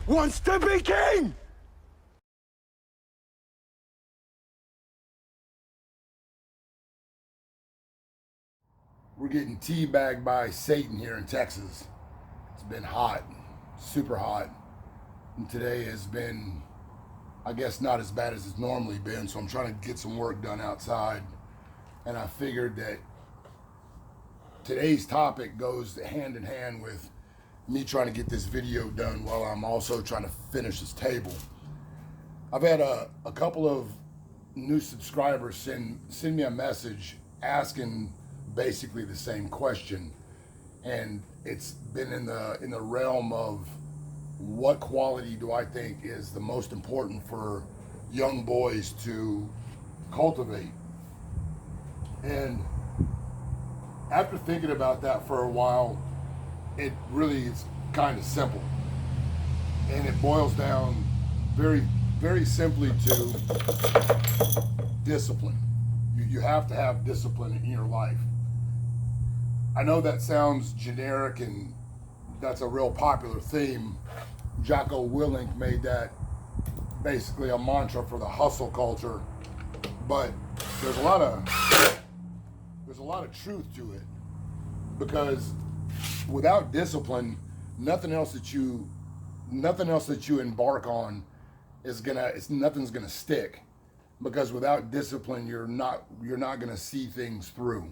wants to be king! We're getting teabagged by Satan here in Texas. It's been hot, super hot. And today has been, I guess, not as bad as it's normally been, so I'm trying to get some work done outside. And I figured that today's topic goes hand in hand with me trying to get this video done while I'm also trying to finish this table. I've had a couple of new subscribers send me a message asking basically the same question, and it's been in the realm of what quality do I think is the most important for young boys to cultivate. And after thinking about that for a while, it really is kind of simple, and it boils down very, very simply to discipline. You have to have discipline in your life. I know that sounds generic, and that's a real popular theme. Jocko Willink made that basically a mantra for the hustle culture, but there's a lot of truth to it, because without discipline, nothing else that you embark on nothing's gonna stick, because without discipline you're not gonna see things through.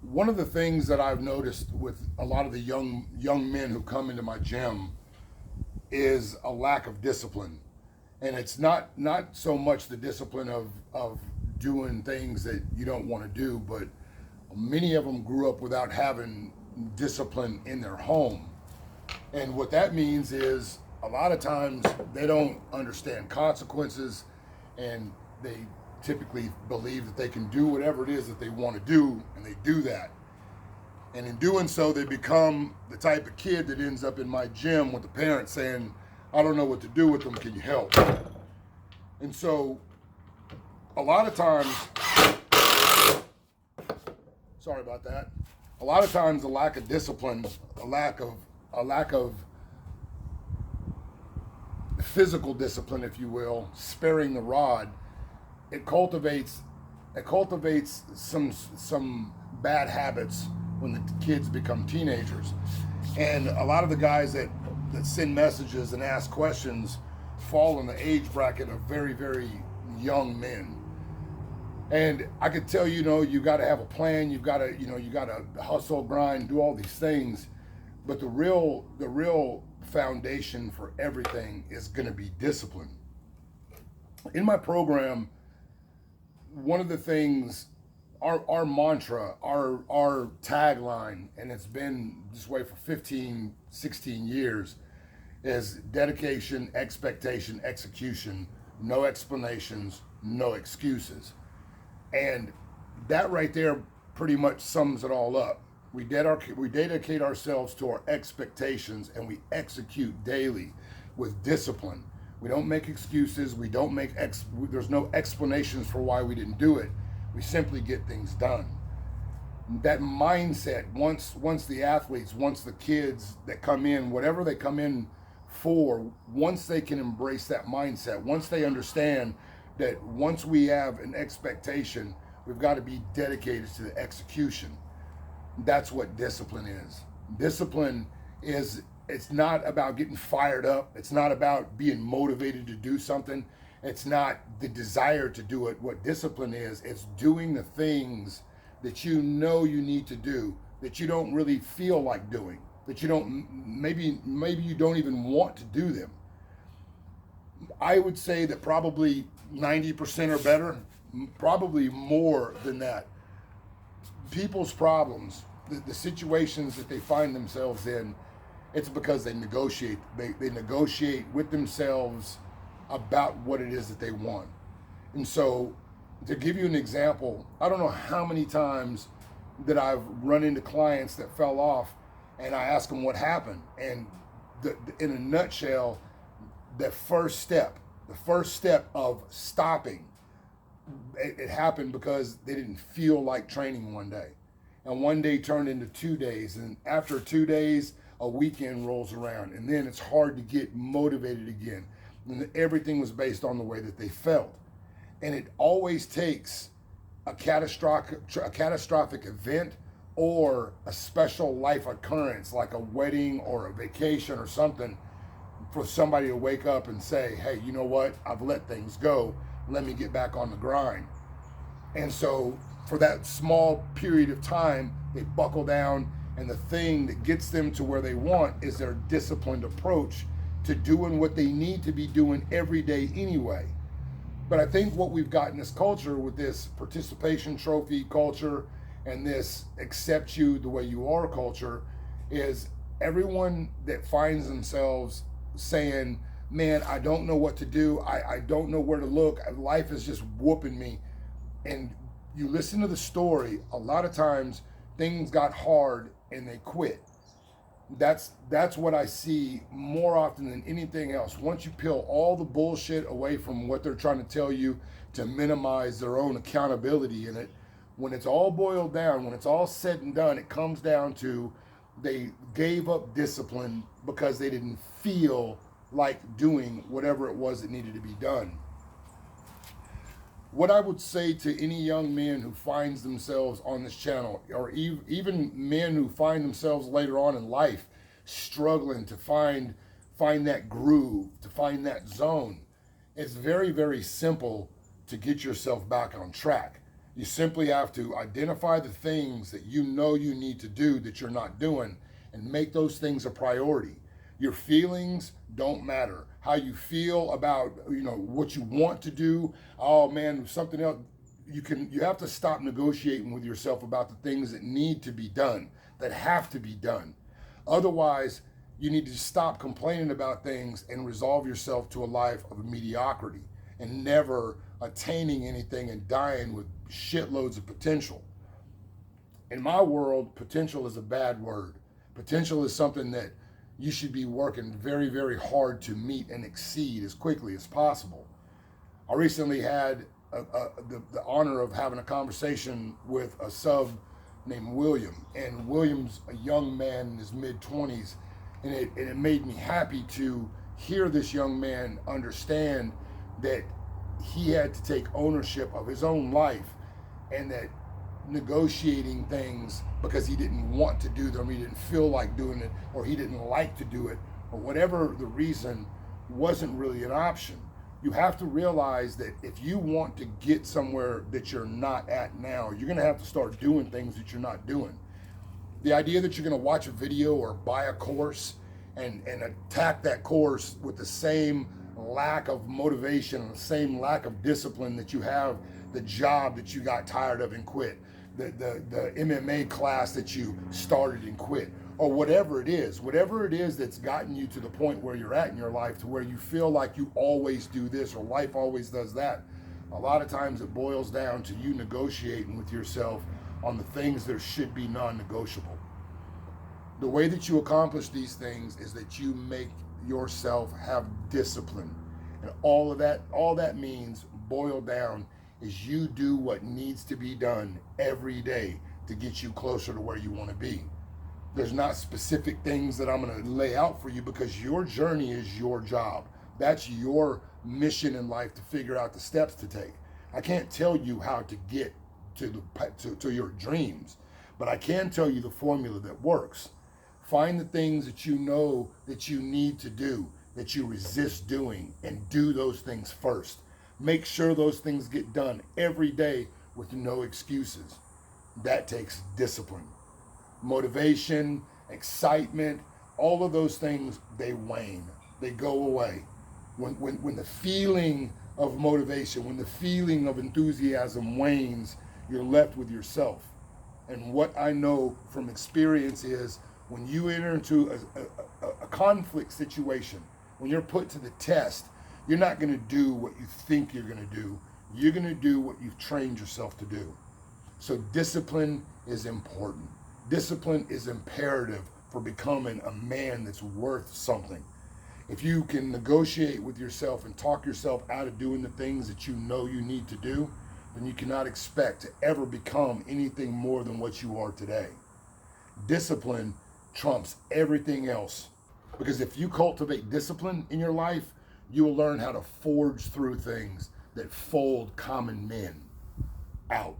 One of the things that I've noticed with a lot of the young men who come into my gym is a lack of discipline. And it's not so much the discipline of doing things that you don't want to do, but many of them grew up without having discipline in their home. And what that means is a lot of times they don't understand consequences, and they typically believe that they can do whatever it is that they want to do, and they do that. And in doing so, they become the type of kid that ends up in my gym with the parents saying, I don't know what to do with them, can you help? And so a lot of times, sorry about that, a lot of times the lack of discipline, a lack of physical discipline, if you will, sparing the rod, it cultivates some bad habits when the kids become teenagers. And a lot of the guys that send messages and ask questions fall in the age bracket of very, very young men. And I could tell you got to have a plan, you got to hustle, grind, do all these things, but the real foundation for everything is going to be discipline. In my program, one of the things, our mantra, our tagline, and it's been this way for 15, 16 years, is dedication, expectation, execution, no explanations, no excuses. And that right there pretty much sums it all up. We dedicate ourselves to our expectations, and we execute daily with discipline. We don't make excuses. We don't make there's no explanations for why we didn't do it. We simply get things done. That mindset, once the athletes, once the kids that come in, whatever they come in for, once they can embrace that mindset, once they understand that once we have an expectation, we've got to be dedicated to the execution. That's what discipline is. Discipline is, it's not about getting fired up. It's not about being motivated to do something. It's not the desire to do it. What discipline is, it's doing the things that you know you need to do, that you don't really feel like doing, that you don't, maybe you don't even want to do them. I would say that probably 90% or better, probably more than that. People's problems, the situations that they find themselves in, it's because they negotiate. They negotiate with themselves about what it is that they want. And so, to give you an example, I don't know how many times that I've run into clients that fell off, and I ask them what happened. And in a nutshell, the first step of stopping, it happened because they didn't feel like training one day. And one day turned into 2 days. And after 2 days, a weekend rolls around, and then it's hard to get motivated again. And everything was based on the way that they felt. And it always takes a catastrophic event or a special life occurrence like a wedding or a vacation or something for somebody to wake up and say, hey, you know what? I've let things go. Let me get back on the grind. And so for that small period of time, they buckle down, and the thing that gets them to where they want is their disciplined approach to doing what they need to be doing every day anyway. But I think what we've got in this culture with this participation trophy culture and this accept you the way you are culture is everyone that finds themselves saying, man, I don't know what to do. I don't know where to look. Life is just whooping me. And you listen to the story, a lot of times things got hard and they quit. That's what I see more often than anything else. Once you peel all the bullshit away from what they're trying to tell you to minimize their own accountability in it, when it's all boiled down, when it's all said and done, it comes down to they gave up discipline because they didn't feel like doing whatever it was that needed to be done. What I would say to any young man who finds themselves on this channel, or even men who find themselves later on in life struggling to find that groove, to find that zone, it's very, very simple to get yourself back on track. You simply have to identify the things that you know you need to do that you're not doing and make those things a priority. Your feelings don't matter. How you feel about, what you want to do. Oh man, something else. You have to stop negotiating with yourself about the things that need to be done, that have to be done. Otherwise, you need to stop complaining about things and resolve yourself to a life of mediocrity and never attaining anything and dying with shitloads of potential. In my world, potential is a bad word. Potential is something that you should be working very, very hard to meet and exceed as quickly as possible. I recently had the honor of having a conversation with a sub named William. And William's a young man in his mid-20s. And it made me happy to hear this young man understand that he had to take ownership of his own life, and that negotiating things because he didn't want to do them, he didn't feel like doing it, or he didn't like to do it, or whatever the reason, wasn't really an option. You have to realize that if you want to get somewhere that you're not at now, you're going to have to start doing things that you're not doing. The idea that you're going to watch a video or buy a course and attack that course with the same lack of motivation and the same lack of discipline that you have the job that you got tired of and quit, the MMA class that you started and quit, or whatever it is that's gotten you to the point where you're at in your life, to where you feel like you always do this or life always does that. A lot of times it boils down to you negotiating with yourself on the things that should be non-negotiable. The way that you accomplish these things is that you make yourself have discipline. And all that means, boiled down, is you do what needs to be done every day to get you closer to where you want to be. There's not specific things that I'm going to lay out for you, because your journey is your job. That's your mission in life, to figure out the steps to take. I can't tell you how to get to your dreams, but I can tell you the formula that works. Find the things that you know that you need to do, that you resist doing, and do those things first. Make sure those things get done every day with no excuses. That takes discipline. Motivation, excitement, all of those things, they wane. They go away. When the feeling of motivation, when the feeling of enthusiasm wanes, you're left with yourself. And what I know from experience is, when you enter into a conflict situation, when you're put to the test, you're not going to do what you think you're going to do. You're going to do what you've trained yourself to do. So discipline is important. Discipline is imperative for becoming a man that's worth something. If you can negotiate with yourself and talk yourself out of doing the things that you know you need to do, then you cannot expect to ever become anything more than what you are today. Discipline trumps everything else. Because if you cultivate discipline in your life, you will learn how to forge through things that fold common men out.